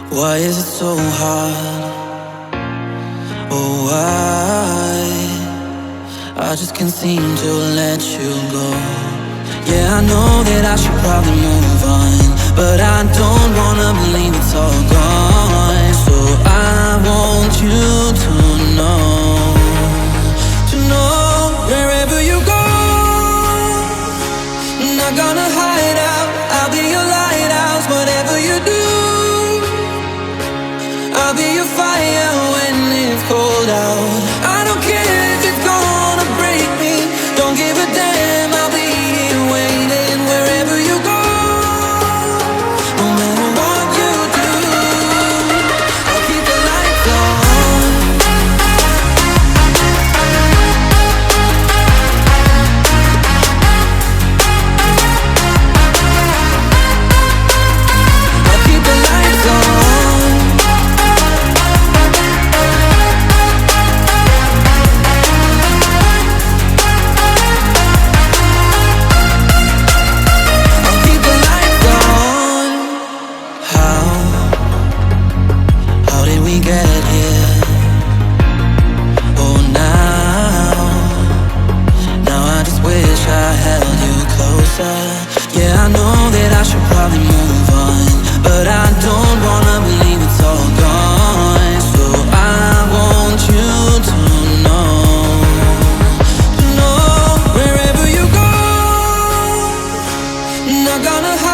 Why is it so hard? Oh, why? I just can't seem to let you go. Yeah, I know that I should probably move on, but I don't wanna believe it's all gone. So I want you to know wherever you go, I'm not gonna hide out. I'll be your lighthouse, whatever you do. I'll be your fire when it's cold out. I don't care if it's gonna break me. Don't give a damn, I'll be here waiting wherever you go. No matter what you do, I'll keep the lights on. I'll keep the lights on. Get here. Oh, now I just wish I held you closer. Yeah, I know that I should probably move on, but I don't wanna believe it's all gone. So I want you to know wherever you go, I'm not gonna hide.